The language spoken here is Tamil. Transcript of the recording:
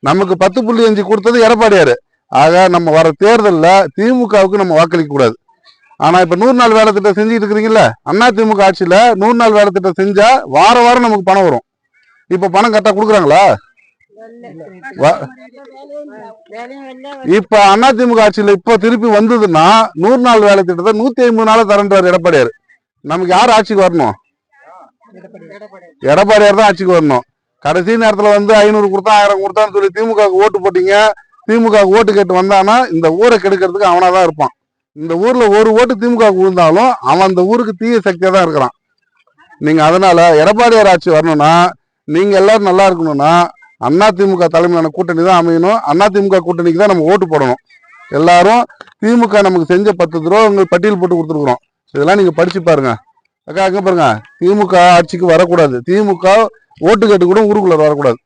நமக்கு 10.5 கொடுத்தது எடப்பாடியாரு. ஆக நம்ம வர தேர்தலில் திமுகவுக்கு நம்ம வாக்களிக்க கூடாது. ஆனா இப்ப 100 நாள் வேலை திட்டம் செஞ்சுட்டு இருக்கிறீங்கல்ல, அதிமுக ஆட்சியில 100 நாள் வேலை திட்டம் செஞ்சா வாரம் நமக்கு பணம் வரும். இப்ப பணம் கரெக்டா கொடுக்குறாங்களா? இப்ப அதிமுக ஆட்சியில இப்ப திருப்பி வந்ததுன்னா 100 நாள் வேலை திட்டத்தை 150 நாள தரன்றாரு எடப்பாடியார். நமக்கு யார் ஆட்சிக்கு வரணும்? எடப்பாடியார் தான் ஆட்சிக்கு வரணும். கடைசி நேரத்துல வந்து 500 கொடுத்தா 1000 கொடுத்தான்னு சொல்லி திமுக ஓட்டு போட்டீங்க. திமுக ஓட்டு கேட்டு வந்தானா இந்த ஊரை கெடுக்கிறதுக்கு அவனாதான் இருப்பான். இந்த ஊர்ல ஒரு ஓட்டு திமுக விழுந்தாலும் அவன் அந்த ஊருக்கு தீய சக்தியா தான் இருக்கிறான். நீங்க அதனால எடப்பாடியார் ஆட்சி வரணும்னா நீங்க எல்லாரும் நல்லா இருக்கணும்னா அதிமுக தலைமையிலான கூட்டணி தான் அமையணும். அதிமுக கூட்டணிக்கு தான் நம்ம ஓட்டு போடணும். எல்லாரும் திமுக நமக்கு செஞ்ச 10 துரோகங்கள் பட்டியல் போட்டு கொடுத்துருக்குறோம். இதெல்லாம் நீங்க படிச்சு பாருங்க. அக்கா அங்க பாருங்க, திமுக ஆட்சிக்கு வரக்கூடாது. திமுக ஓட்டு கேட்டு கூட ஊருக்குள்ள வரக்கூடாது.